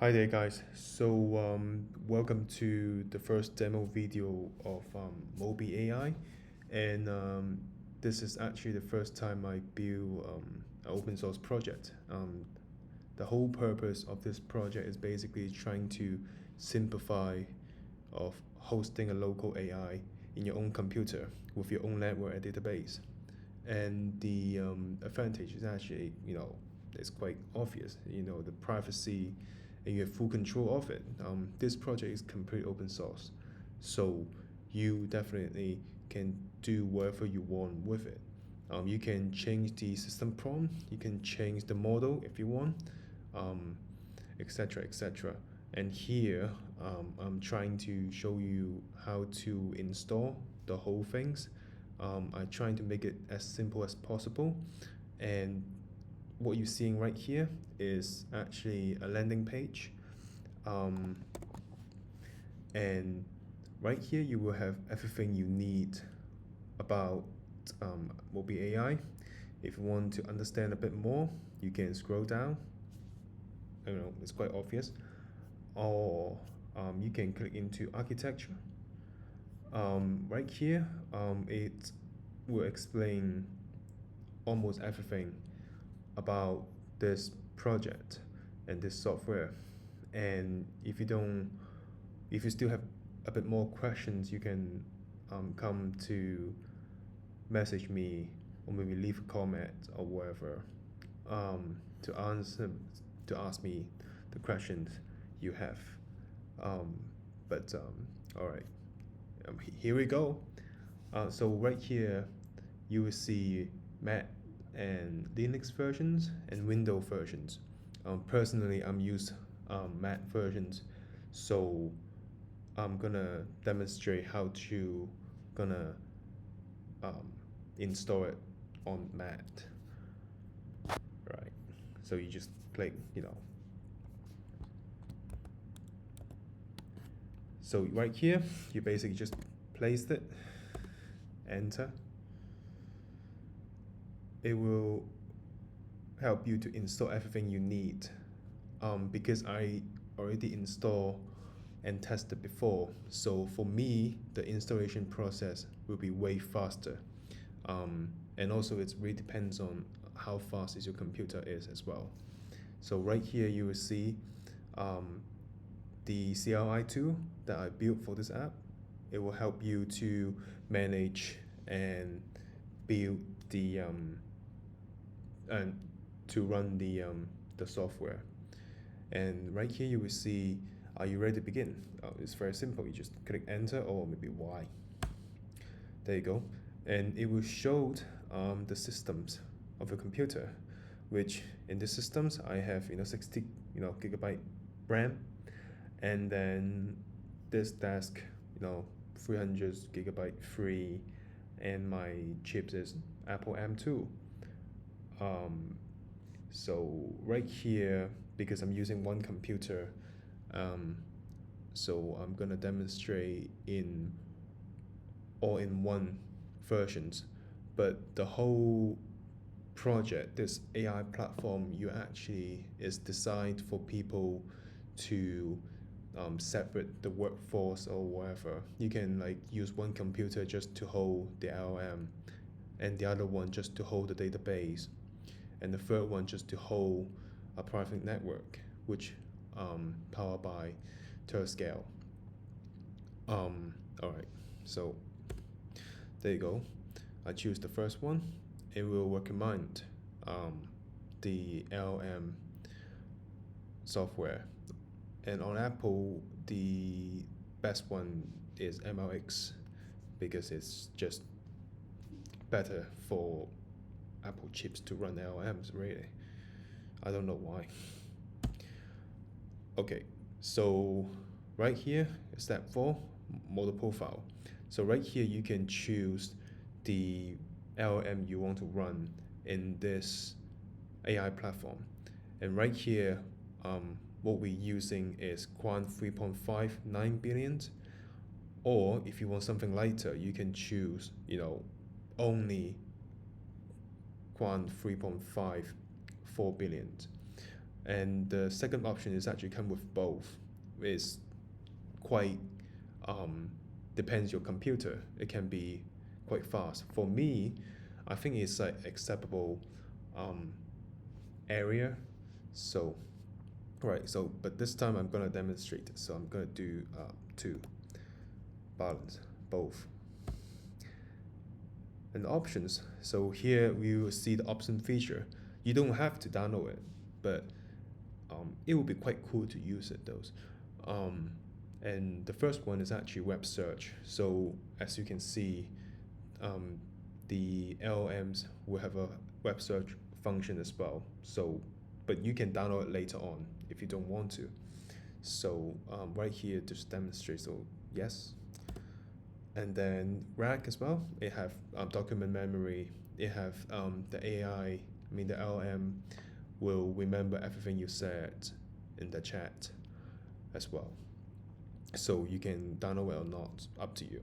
Hi there guys, welcome to the first demo video of Molebie AI, and this is actually the first time I build an open source project. The whole purpose of this project is basically trying to simplify of hosting a local AI in your own computer with your own network and database. And the advantage is actually, it's quite obvious, the privacy, and you have full control of it. This project is complete open source, so you definitely can do whatever you want with it. You can change the system prompt, you can change the model if you want, etc., etc. And here, I'm trying to show you how to install the whole things. I'm trying to make it as simple as possible, and what you're seeing right here is actually a landing page, and right here you will have everything you need about Molebie AI. If you want to understand a bit more, you can scroll down. It's quite obvious, or you can click into architecture. Right here, it will explain almost everything about this project and this software. And if you still have a bit more questions, you can come to message me, or maybe leave a comment or whatever, to ask me the questions you have. All right, here we go. So right here, you will see Mac and Linux versions and Windows versions. Personally, I'm used Mac versions, so I'm gonna demonstrate how to gonna install it on Mac. Right. So you just click, So right here, you basically just placed it, enter. It will help you to install everything you need. Because I already installed and tested before, so for me, the installation process will be way faster. And also it really depends on how fast is your computer is as well. So right here you will see the CLI tool that I built for this app. It will help you to manage and build the and to run the software. And right here you will see, are you ready to begin? It's very simple. You just click enter, or maybe Y. There you go. And it will show the systems of your computer, which in the systems I have 60 gigabyte RAM, and then this desk 300 gigabyte free, and my chips is Apple M2. So right here, because I'm using one computer, so I'm gonna demonstrate in all-in-one versions, but the whole project, this AI platform, you actually is designed for people to separate the workforce or whatever. You can use one computer just to hold the LLM, and the other one just to hold the database, and the third one just to hold a private network, which powered by Scale. All right, so there you go. I choose the first one. It will recommend the LLM software, and on Apple, the best one is MLX, because it's just better for Apple chips to run LLMs, really. I don't know why. Okay, so right here, step 4, model profile. So right here, you can choose the LLM you want to run in this AI platform. And right here, what we're using is Quant 3.59 billion. Or if you want something lighter, you can choose, only Quant 3.54 billion. And the second option is actually come with both. It's quite depends your computer. It can be quite fast. For me, I think it's like acceptable area. So right, so but this time I'm gonna demonstrate it. So I'm gonna do two balance both. And the options. So here we will see the option feature. You don't have to download it, but it will be quite cool to use it those. And the first one is actually web search. So as you can see, the LLMs will have a web search function as well. So, but you can download it later on if you don't want to. So right here just demonstrate. So yes, and then RAG as well. It have document memory. It have the AI. I mean the LLM will remember everything you said in the chat as well. So you can download it or not, up to you.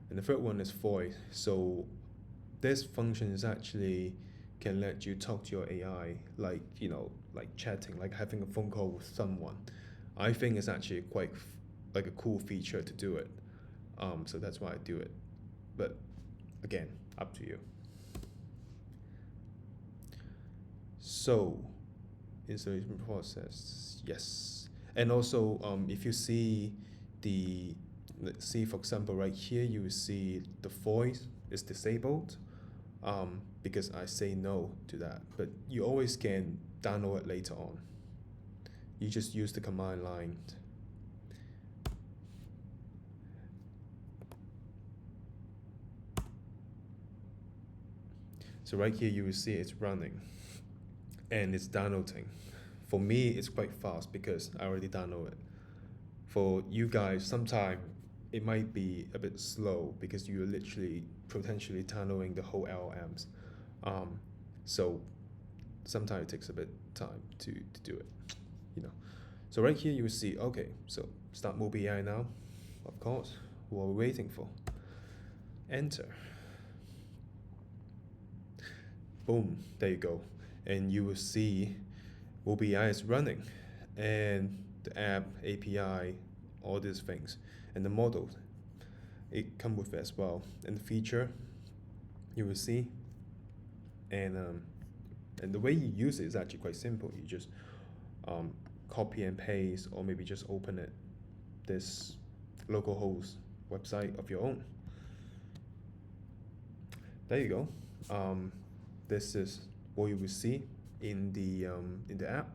And the third one is voice. So this function is actually can let you talk to your AI like, you know, like chatting, like having a phone call with someone. I think it's actually quite like a cool feature to do it. So that's why I do it. But again, up to you. So installation process, yes. And also, if you see the, let's see, for example, right here, you will see the voice is disabled because I say no to that. But you always can download it later on. You just use the command line. So right here, you will see it's running and it's downloading. For me, it's quite fast because I already downloaded it. For you guys, sometimes it might be a bit slow because you're literally potentially downloading the whole LLMs. So sometimes it takes a bit time to do it, you know. So right here you will see, okay, so start Molebie AI now, of course. What are we waiting for? Enter. Boom, there you go. And you will see Molebie AI is running and the app, API, all these things. And the model, it comes with it as well. And the feature, you will see. And the way you use it is actually quite simple. You just copy and paste, or maybe just open it, this localhost website of your own. There you go. This is what you will see in the app.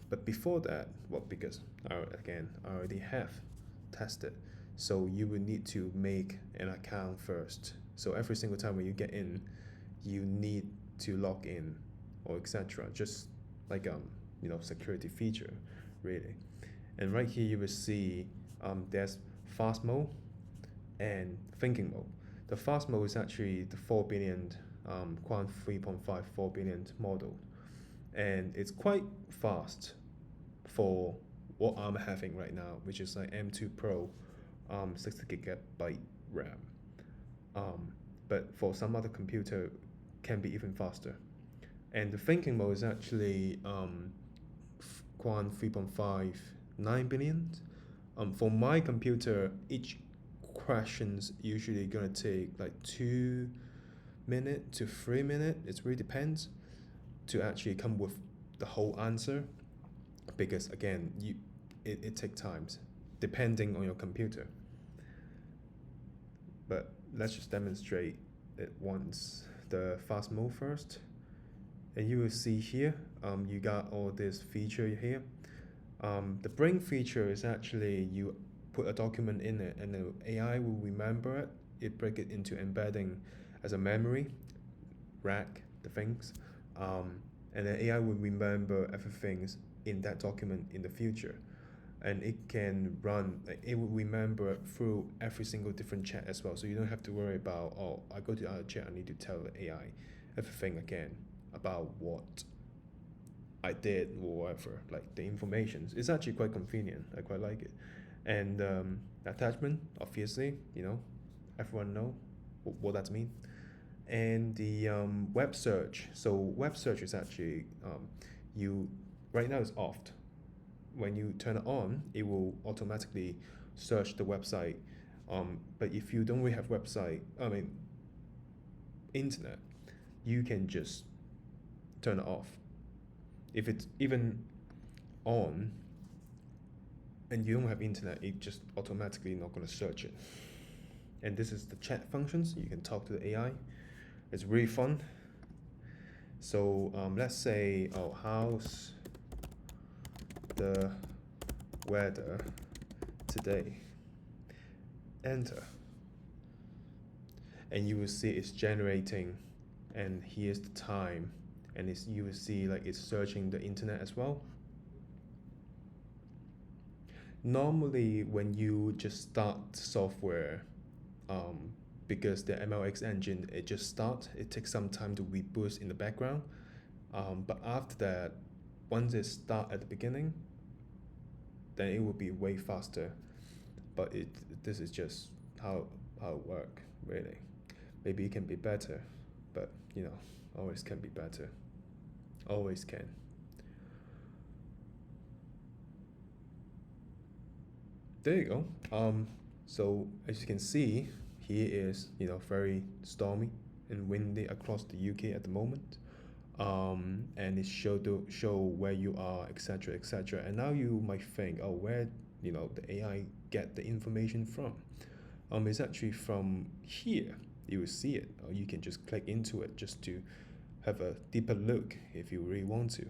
But before that, well, because I already have tested, so you will need to make an account first. So every single time when you get in, you need to log in, or etc. Just like you know, security feature, really. And right here you will see there's fast mode and thinking mode. The fast mode is actually the 4 billion Quant 3.5 4 billion model, and it's quite fast for what I'm having right now, which is like M2 Pro, 60 gigabyte RAM. But for some other computer, can be even faster. And the thinking mode is actually Quant 3.5 9 billion. For my computer, each question's usually gonna take like 2 minutes to 3 minutes. It really depends to actually come with the whole answer, because again, it takes times depending on your computer. But let's just demonstrate it once. The fast mode first, and you will see here you got all this feature here. The bring feature is actually you put a document in it and the AI will remember it. It break it into embedding as a memory, rack the things, and the AI will remember everything in that document in the future. And it can run, it will remember through every single different chat as well. So you don't have to worry about, oh, I go to the other chat, I need to tell the AI everything again about what I did or whatever, like the information. It's actually quite convenient. I quite like it. And attachment, obviously, you know, everyone know what that means. And the web search. So web search is actually you Right now it's off. When you turn it on, it will automatically search the website. But if you don't really have website, internet, you can just turn it off. If it's even on and you don't have internet, it just automatically not going to search it. And this is the chat functions. You can talk to the AI. It's really fun. So let's say, oh, how's the weather today? Enter. And you will see it's generating, and here's the time, and you will see like it's searching the internet as well. Normally, when you just start software, because the MLX engine, it just starts, it takes some time to reboost in the background. But after that, once it starts at the beginning, then it will be way faster. But this is just how it works, really. Maybe it can be better, but always can be better. Always can. There you go. So as you can see, here is very stormy and windy across the UK at the moment. And it show where you are, etc., etc. And now you might think, oh, where the AI get the information from? It's actually from here. You will see it, or you can just click into it just to have a deeper look if you really want to.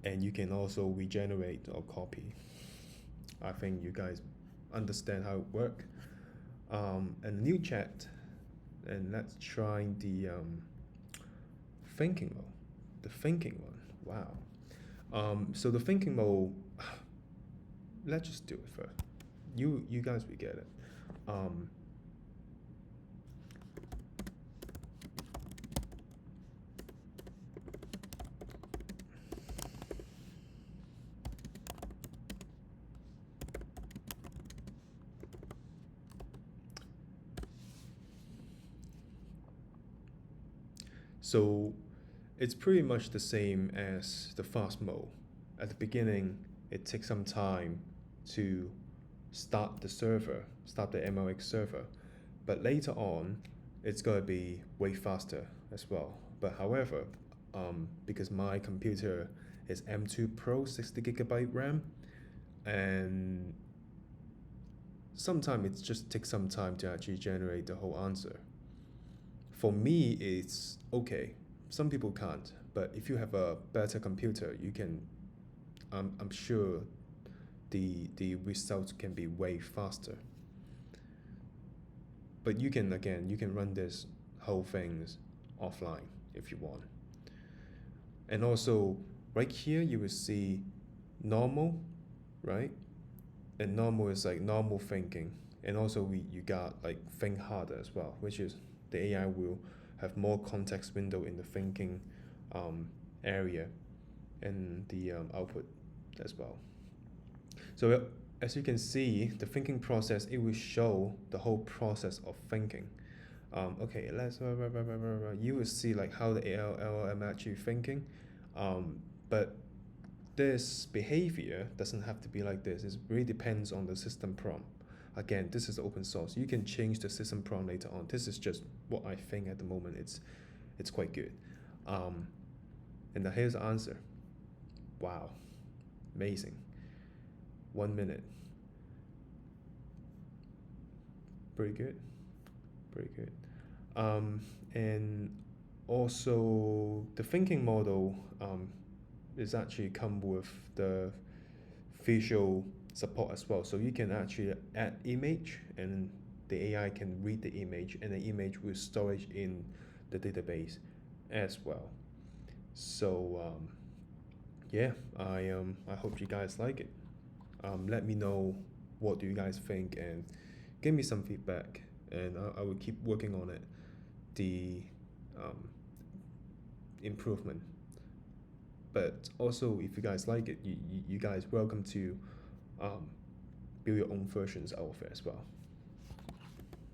And you can also regenerate or copy. I think you guys understand how it works. And a new chat, and let's try the thinking mode. The thinking one. Wow. So the thinking mode, let's just do it first. You guys will get it. So it's pretty much the same as the fast mode. At the beginning, it takes some time to start the MLX server. But later on, it's going to be way faster as well. But however, because my computer is M2 Pro 60GB RAM, and sometimes it just takes some time to actually generate the whole answer. For me, it's okay. Some people can't, but if you have a better computer, you can. I'm sure the results can be way faster. But you can run this whole things offline if you want. And also right here you will see normal, right? And normal is like normal thinking. And also you got like think harder as well, which is the AI will have more context window in the thinking area and the output as well. So as you can see, the thinking process, it will show the whole process of thinking. Okay, let's you will see like how the LLM actually thinking, but this behavior doesn't have to be like this. It really depends on the system prompt. Again, this is open source. You can change the system prompt later on. This is just what I think at the moment. It's quite good. And here's the answer. Wow, amazing. 1 minute. Pretty good. Pretty good. And also the thinking model is actually come with the visual support as well. So you can actually add image, and the AI can read the image, and the image will storage in the database as well. So yeah, I hope you guys like it. Let me know what do you guys think, and give me some feedback, and I will keep working on it. The improvement. But also, if you guys like it, you guys welcome to build your own versions out of it as well.